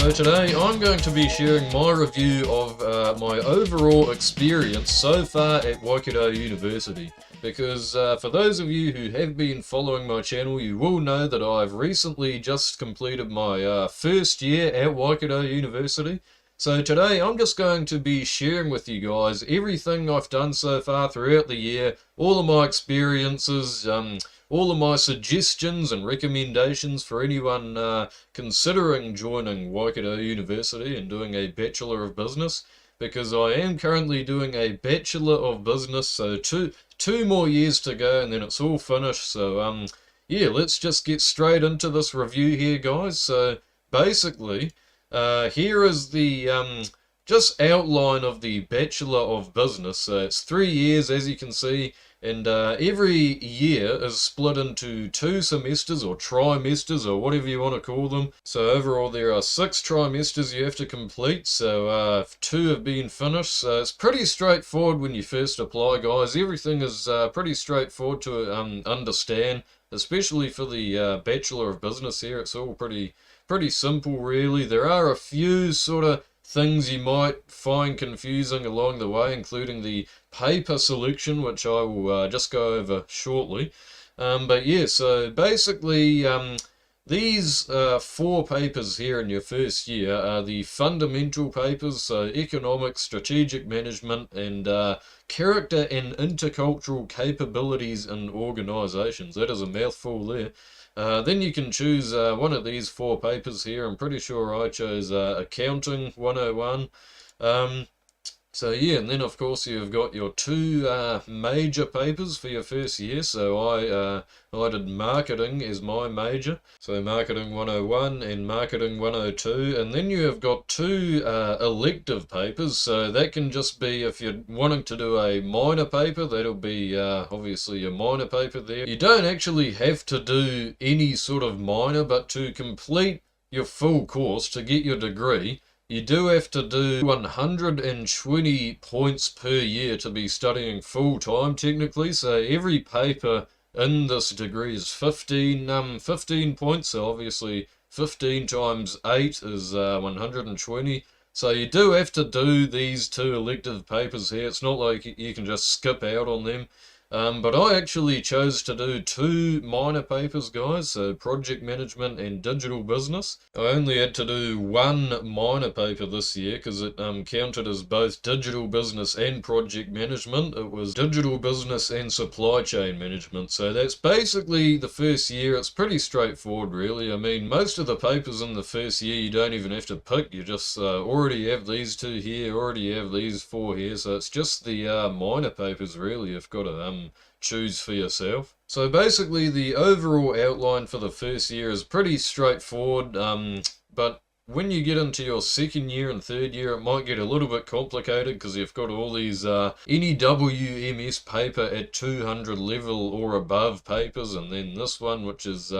So today I'm going to be sharing my review of my overall experience so far at Waikato University. Because for those of you who have been following my channel, you will know that I've recently just completed my first year at Waikato University. So today I'm just going to be sharing with you guys everything I've done so far throughout the year, all of my experiences, all of my suggestions and recommendations for anyone considering joining Waikato University and doing a Bachelor of Business, because I am currently doing a Bachelor of Business, so two more years to go and then it's all finished. So yeah, let's just get straight into this review here, guys. So basically, here is the just outline of the Bachelor of Business. So it's 3 years, as you can see, and every year is split into 2 semesters or trimesters or whatever you want to call them. So overall there are 6 trimesters you have to complete, so 2 have been finished. So it's pretty straightforward when you first apply, guys. Everything is pretty straightforward to understand, especially for the Bachelor of Business here. It's all pretty simple, really. There are a few sort of things you might find confusing along the way, including the paper selection, which I will just go over shortly. But yeah, so basically these 4 papers here in your first year are the fundamental papers, so economics, strategic management, and character and intercultural capabilities in organizations. That is a mouthful there. Then you can choose one of these 4 papers here. I'm pretty sure I chose Accounting 101. So yeah, and then of course you've got your 2 major papers for your first year. So I did Marketing as my major, so Marketing 101 and Marketing 102, and then you have got 2 elective papers. So that can just be, if you're wanting to do a minor paper, that'll be obviously a minor paper there. You don't actually have to do any sort of minor, but to complete your full course, to get your degree, you do have to do 120 points per year to be studying full-time, technically. So every paper in this degree is 15 points, so obviously 15 times 8 is 120. So you do have to do these 2 elective papers here. It's not like you can just skip out on them. But I actually chose to do 2 minor papers, guys, so project management and digital business. I only had to do 1 minor paper this year because it counted as both digital business and project management. It was digital business and supply chain management. So that's basically the first year. It's pretty straightforward, really. I mean, most of the papers in the first year you don't even have to pick. You just already have these 2 here, already have these 4 here. So it's just the minor papers, really, you've got to choose for yourself. So basically the overall outline for the first year is pretty straightforward, but when you get into your second year and third year, it might get a little bit complicated because you've got all these any WMS paper at 200 level or above papers, and then this one, which is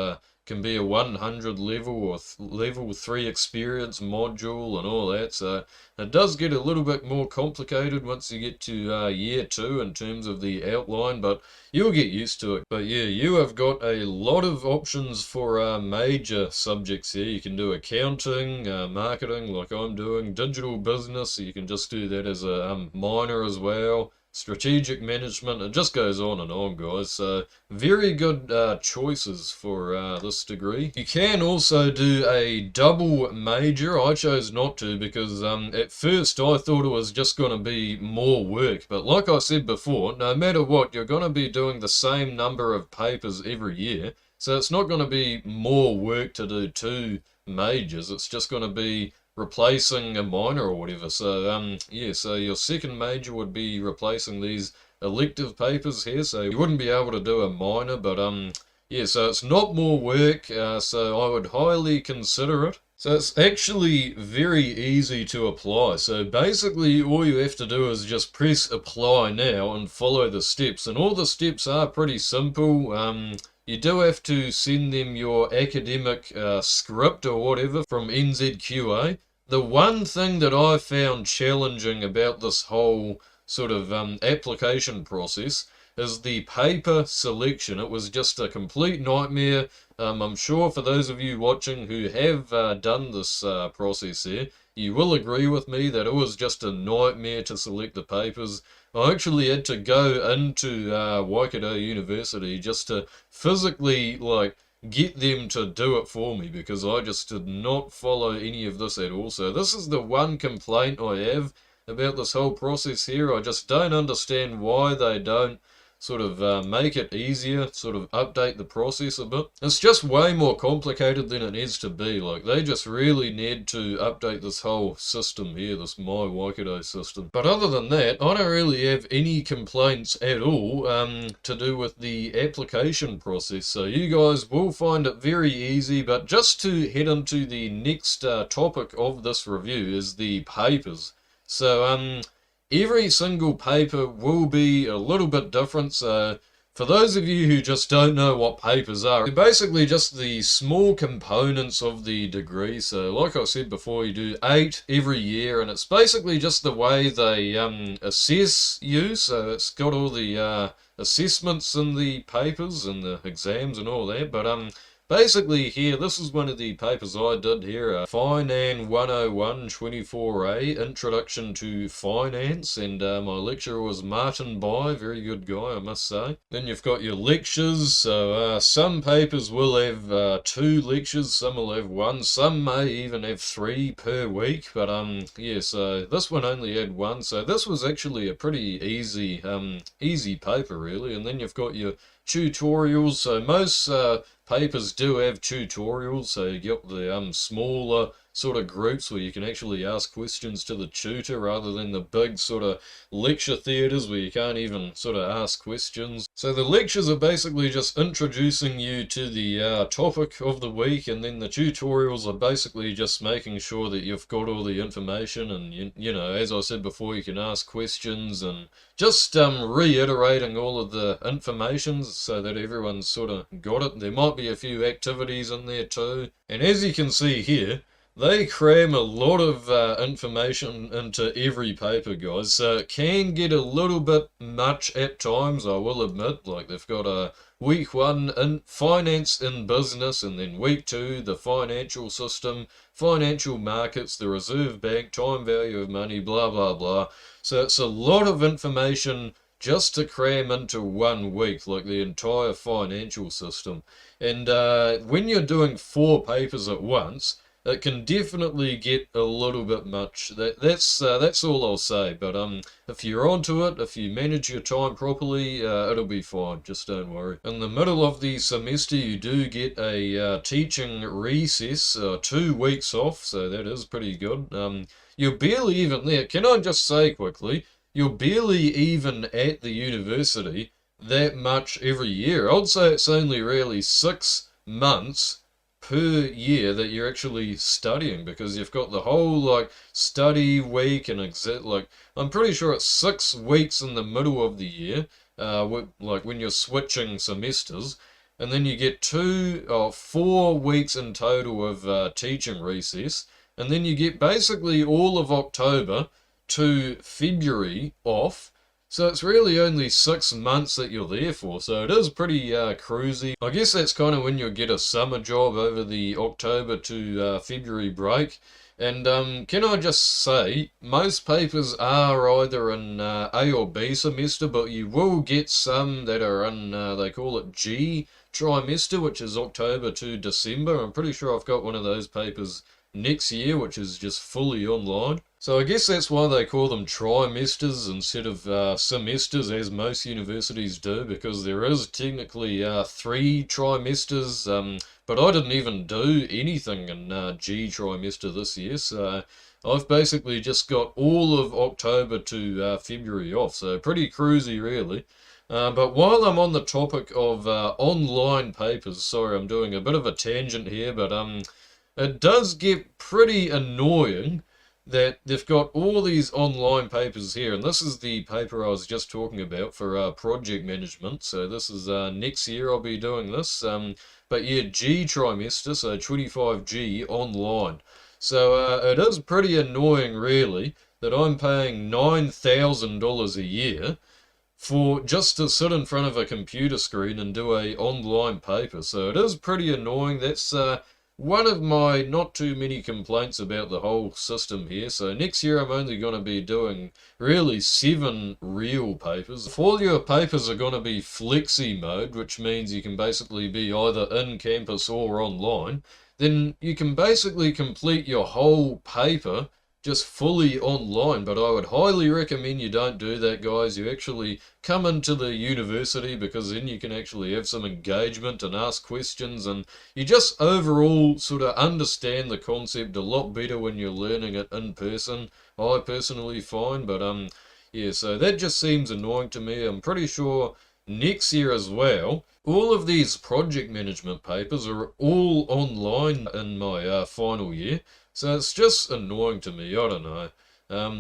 can be a 100 level or level 3 experience module and all that. So it does get a little bit more complicated once you get to year 2 in terms of the outline, but you'll get used to it. But yeah, you have got a lot of options for major subjects here. You can do accounting, marketing like I'm doing, digital business, so you can just do that as a minor as well. Strategic management, it just goes on, guys. So very good choices for this degree. You can also do a double major. I chose not to because at first I thought it was just going to be more work, but like I said before, no matter what, you're going to be doing the same number of papers every year, so it's not going to be more work to do 2 majors. It's just going to be replacing a minor or whatever. So yeah, so your second major would be replacing these elective papers here, so you wouldn't be able to do a minor, but yeah, so it's not more work, so I would highly consider it. So it's actually very easy to apply. So basically all you have to do is just press apply now and follow the steps, and all the steps are pretty simple. You do have to send them your academic script or whatever from NZQA. The one thing that I found challenging about this whole sort of application process is the paper selection. It was just a complete nightmare. I'm sure for those of you watching who have done this process here, you will agree with me that it was just a nightmare to select the papers. I actually had to go into Waikato University just to physically, like, get them to do it for me, because I just did not follow any of this at all. So this is the one complaint I have about this whole process here. I just don't understand why they don't sort of make it easier, sort of update the process a bit. It's just way more complicated than it needs to be. Like, they just really need to update this whole system here, this My Waikato system. But other than that, I don't really have any complaints at all to do with the application process. So you guys will find it very easy. But just to head into the next topic of this review is the papers. So every single paper will be a little bit different. So for those of you who just don't know what papers are, they're basically just the small components of the degree. So like I said before, you do 8 every year, and it's basically just the way they assess you. So it's got all the assessments in the papers and the exams and all that. But basically here, this is one of the papers I did here, Finan 101 24A, Introduction to Finance, and my lecturer was Martin Bai, very good guy I must say. Then you've got your lectures, so some papers will have 2 lectures, some will have 1, some may even have 3 per week, but yeah, so this one only had 1, so this was actually a pretty easy paper really. And then you've got your tutorials, so most papers do have tutorials, so you get the smaller sort of groups where you can actually ask questions to the tutor, rather than the big sort of lecture theatres where you can't even sort of ask questions. So the lectures are basically just introducing you to the topic of the week, and then the tutorials are basically just making sure that you've got all the information, and you know, as I said before, you can ask questions, and just reiterating all of the information so that everyone's sort of got it. There might be a few activities in there too, and as you can see here, they cram a lot of information into every paper, guys, so it can get a little bit much at times, I will admit. Like, they've got a week 1 in finance in business, and then week 2 the financial system, financial markets, the Reserve Bank, time value of money, blah blah blah. So it's a lot of information just to cram into 1 week, like the entire financial system. And when you're doing 4 papers at once, it can definitely get a little bit much. That's all I'll say. But if you're onto it, if you manage your time properly, it'll be fine. Just don't worry. In the middle of the semester, you do get a teaching recess, 2 weeks off, so that is pretty good. You're barely even there. Can I just say quickly, you're barely even at the university that much every year. I'd say it's only really 6 months per year that you're actually studying, because you've got the whole like study week and like I'm pretty sure it's 6 weeks in the middle of the year, like when you're switching semesters, and then you get 2 or 4 weeks in total of teaching recess, and then you get basically all of October to February off. So it's really only 6 months that you're there for, so it is pretty cruisy. I guess that's kind of when you'll get a summer job over the October to February break. And can I just say, most papers are either in A or B semester, but you will get some that are in, they call it G trimester, which is October to December. I'm pretty sure I've got one of those papers next year, which is just fully online. So I guess that's why they call them trimesters instead of semesters, as most universities do, because there is technically 3 trimesters, but I didn't even do anything in G trimester this year, so I've basically just got all of October to February off, so pretty cruisy really. But while I'm on the topic of online papers, sorry I'm doing a bit of a tangent here, but it does get pretty annoying that they've got all these online papers here, and this is the paper I was just talking about for project management. So this is next year I'll be doing this, but yeah, G trimester, so 25G online. So it is pretty annoying really that I'm paying $9,000 a year for just to sit in front of a computer screen and do a online paper. So it is pretty annoying. That's one of my not too many complaints about the whole system here. So next year I'm only going to be doing really 7 real papers. If all your papers are going to be flexi mode, which means you can basically be either in campus or online, then you can basically complete your whole paper just fully online. But I would highly recommend you don't do that, guys. You actually come into the university, because then you can actually have some engagement and ask questions, and you just overall sort of understand the concept a lot better when you're learning it in person, I personally find. But yeah, so that just seems annoying to me. I'm pretty sure next year as well, all of these project management papers are all online in my final year. So it's just annoying to me. I don't know.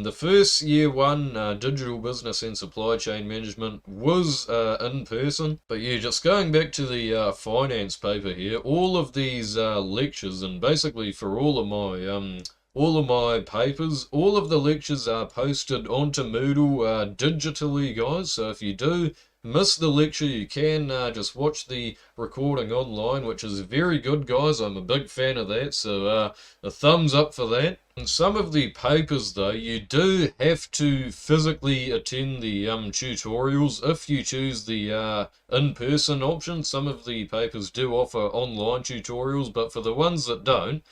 The first year one, digital business and supply chain management, was in person. But yeah, just going back to the finance paper here, all of these lectures, and basically for all of my papers, all of the lectures are posted onto Moodle digitally, guys. So if you do miss the lecture, you can just watch the recording online, which is very good, guys. I'm a big fan of that, so a thumbs up for that. In some of the papers, though, you do have to physically attend the tutorials if you choose the in-person option. Some of the papers do offer online tutorials, but for the ones that don't,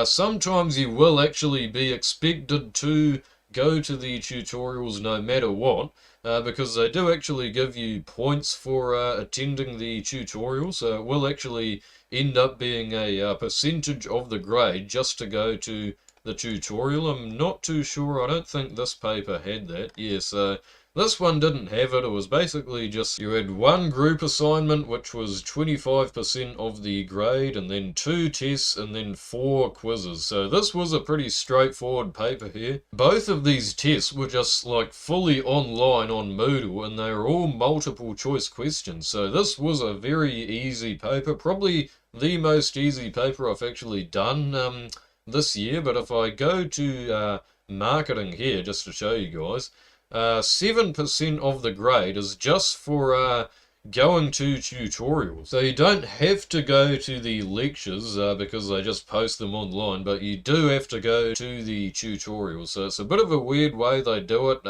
sometimes you will actually be expected to go to the tutorials no matter what, because they do actually give you points for attending the tutorial, so it will actually end up being a percentage of the grade just to go to the tutorial. I'm not too sure. I don't think this paper had that. Yeah, so this one didn't have it. It was basically just you had one group assignment, which was 25% of the grade, and then 2 tests, and then 4 quizzes. So this was a pretty straightforward paper here. Both of these tests were just like fully online on Moodle, and they were all multiple choice questions. So this was a very easy paper, probably the most easy paper I've actually done this year. But if I go to marketing here, just to show you guys, 7% of the grade is just for going to tutorials. So you don't have to go to the lectures because they just post them online, but you do have to go to the tutorials. So it's a bit of a weird way they do it.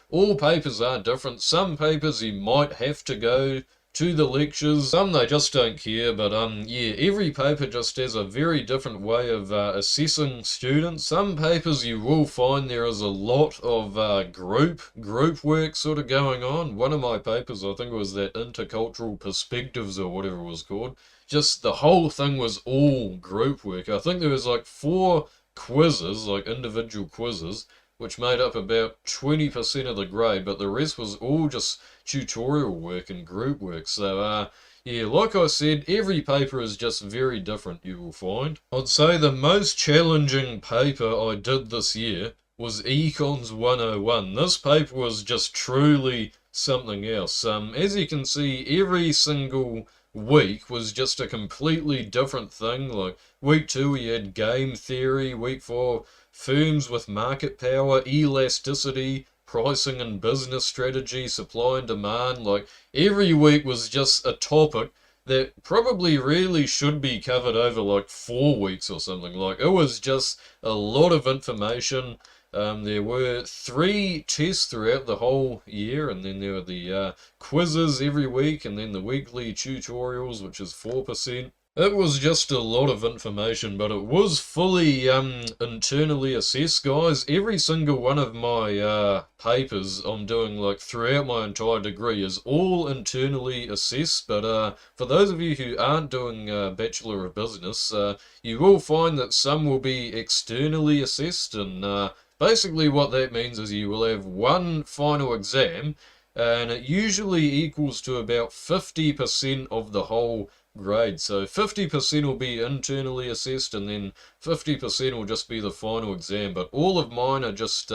All papers are different. Some papers you might have to go to the lectures, some they just don't care. But yeah, every paper just has a very different way of assessing students. Some papers you will find there is a lot of group work sort of going on. One of my papers, I think it was that intercultural perspectives or whatever it was called, just the whole thing was all group work. I think there was like 4 quizzes, like individual quizzes, which made up about 20% of the grade, but the rest was all just tutorial work and group work. So yeah, like I said, every paper is just very different, you will find. I'd say the most challenging paper I did this year was Econs 101. This paper was just truly something else. As you can see, every single week was just a completely different thing. Like week 2 we had game theory, week 4 firms with market power, elasticity, pricing and business strategy, supply and demand. Like every week was just a topic that probably really should be covered over like 4 weeks or something. Like it was just a lot of information. There were 3 tests throughout the whole year, and then there were the quizzes every week, and then the weekly tutorials, which is 4%. It was just a lot of information, but it was fully internally assessed, guys. Every single one of my papers I'm doing like throughout my entire degree is all internally assessed. But for those of you who aren't doing Bachelor of Business, you will find that some will be externally assessed, and basically what that means is you will have one final exam, and it usually equals to about 50% of the whole grade. So 50% will be internally assessed, and then 50% will just be the final exam. But all of mine are just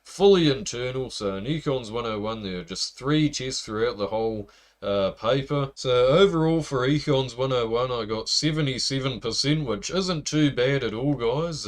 fully internal. So in Econs 101 there are just 3 tests throughout the whole paper. So overall for Econs 101 I got 77%, which isn't too bad at all, guys.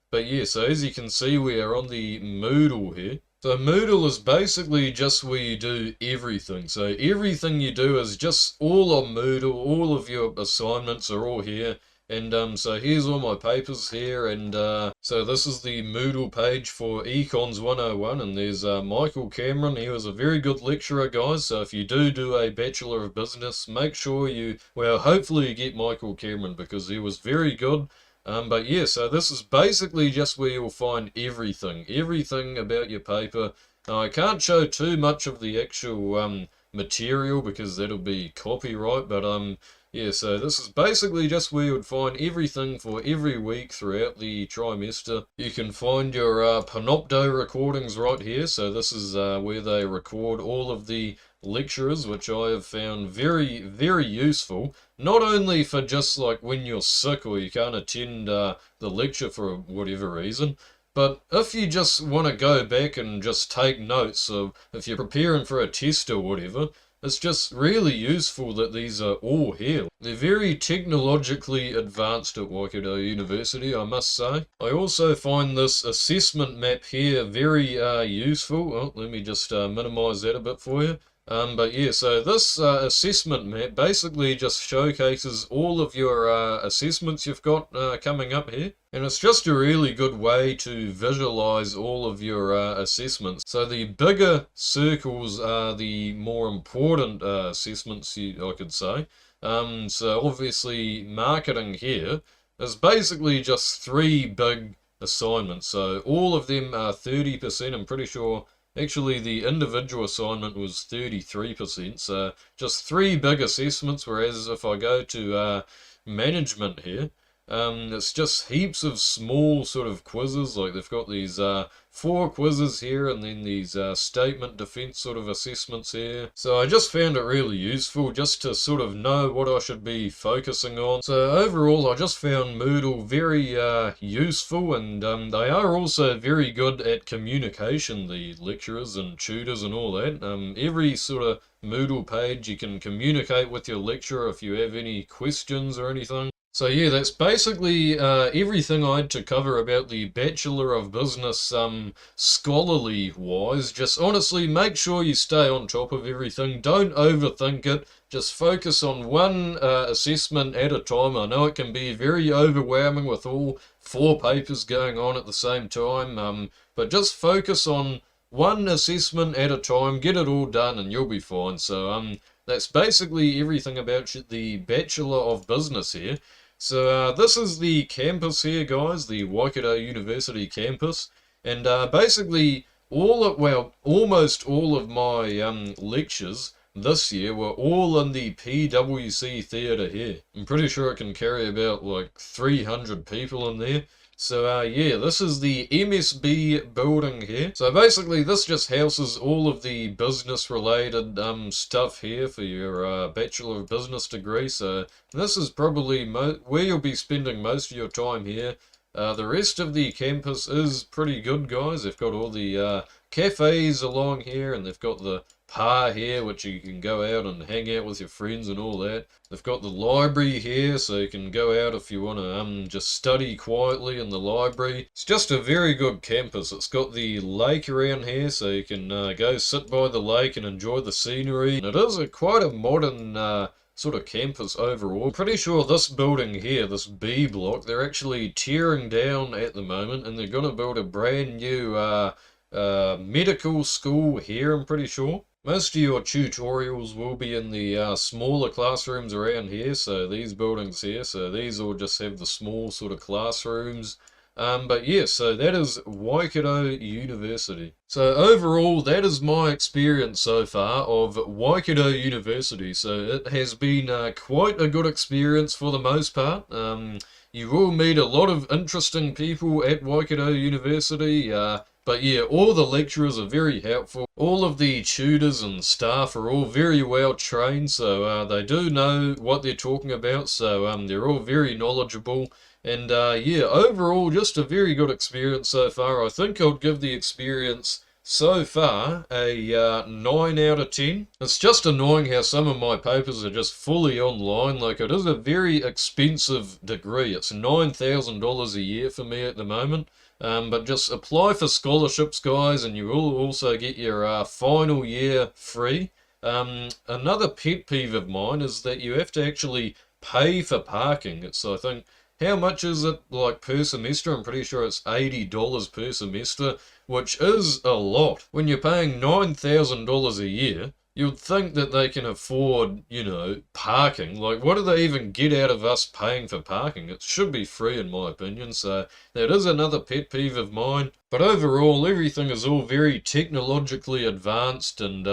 But yeah, so as you can see we are on the Moodle here. So Moodle is basically just where you do everything. So everything you do is just all on Moodle. All of your assignments are all here. And so here's all my papers here. And so this is the Moodle page for Econs 101. And there's Michael Cameron. He was a very good lecturer, guys. So if you do a Bachelor of Business, make sure you, well, hopefully you get Michael Cameron because he was very good. But yeah, so this is basically just where you'll find everything about your paper. Now, I can't show too much of the actual material because that'll be copyright, but yeah, so this is basically just where you would find everything for every week throughout the trimester. You can find your Panopto recordings right here, so this is where they record all of the lecturers, which I have found very useful. Not only for just like when you're sick or you can't attend the lecture for whatever reason, but if you just want to go back and just take notes of if you're preparing for a test or whatever, it's just really useful that these are all here. They're very technologically advanced at Waikato University, I must say. I also find this assessment map here very useful. Oh, let me just minimize that a bit for you. But yeah, so this assessment map basically just showcases all of your assessments you've got coming up here. And it's just a really good way to visualize all of your assessments. So the bigger circles are the more important assessments, I could say. So obviously marketing here is basically just 3 big assignments. So all of them are 30%, I'm pretty sure. Actually, the individual assignment was 33%, so just 3 big assessments, whereas if I go to management here, it's just heaps of small sort of quizzes. Like they've got these 4 quizzes here and then these statement defense sort of assessments here. So I just found it really useful just to sort of know what I should be focusing on. So overall I just found Moodle very useful, and they are also very good at communication, the lecturers and tutors and all that. Every sort of Moodle page you can communicate with your lecturer if you have any questions or anything. So yeah, that's basically everything I had to cover about the Bachelor of Business scholarly wise. Just honestly make sure you stay on top of everything. Don't overthink it. Just focus on one assessment at a time. I know it can be very overwhelming with all 4 papers going on at the same time, but just focus on one assessment at a time, get it all done and you'll be fine. So that's basically everything about the Bachelor of Business here. So this is the campus here, guys, the Waikato University campus, and basically almost all of my lectures this year were all in the PWC theatre here. I'm pretty sure it can carry about like 300 people in there. So yeah, this is the MSB building here. So basically this just houses all of the business related stuff here for your Bachelor of Business degree. So this is probably where you'll be spending most of your time here. The rest of the campus is pretty good, guys. They've got all the cafes along here, and they've got the par here, which you can go out and hang out with your friends and all that. They've got the library here, so you can go out if you want to just study quietly in the library. It's just a very good campus. It's got the lake around here, so you can go sit by the lake and enjoy the scenery. And it is quite a modern sort of campus overall. I'm pretty sure this building here, this B block, they're actually tearing down at the moment, and they're going to build a brand new medical school here, I'm pretty sure. Most of your tutorials will be in the smaller classrooms around here, so these buildings here, so these all just have the small sort of classrooms. But yeah, so that is Waikato University. So overall, that is my experience so far of Waikato University. So it has been quite a good experience for the most part. You will meet a lot of interesting people at Waikato University. But yeah, all the lecturers are very helpful. All of the tutors and staff are all very well trained, so they do know what they're talking about, so they're all very knowledgeable. And yeah, overall, just a very good experience so far. I think I'd give the experience So far, a 9 out of 10. It's just annoying how some of my papers are just fully online. Like, it is a very expensive degree. It's $9,000 a year for me at the moment. But just apply for scholarships, guys, and you will also get your final year free. Another pet peeve of mine is that you have to actually pay for parking. It's, I think, how much is it like per semester? I'm pretty sure it's $80 per semester, which is a lot. When you're paying $9,000 a year, you'd think that they can afford, parking. Like, what do they even get out of us paying for parking? It should be free, in my opinion. So that is another pet peeve of mine. But overall, everything is all very technologically advanced and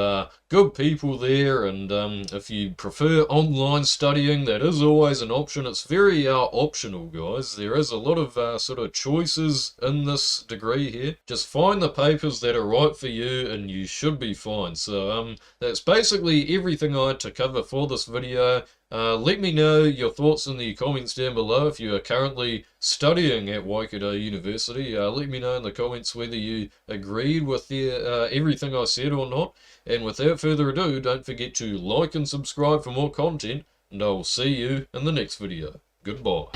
good people there. And if you prefer online studying, that is always an option. It's very optional, guys. There is a lot of sort of choices in this degree here. Just find the papers that are right for you and you should be fine. So that's basically everything I had to cover for this video. Let me know your thoughts in the comments down below if you are currently studying at Waikato University. Let me know in the comments whether you agreed with everything I said or not. And without further ado, don't forget to like and subscribe for more content, and I will see you in the next video. Goodbye.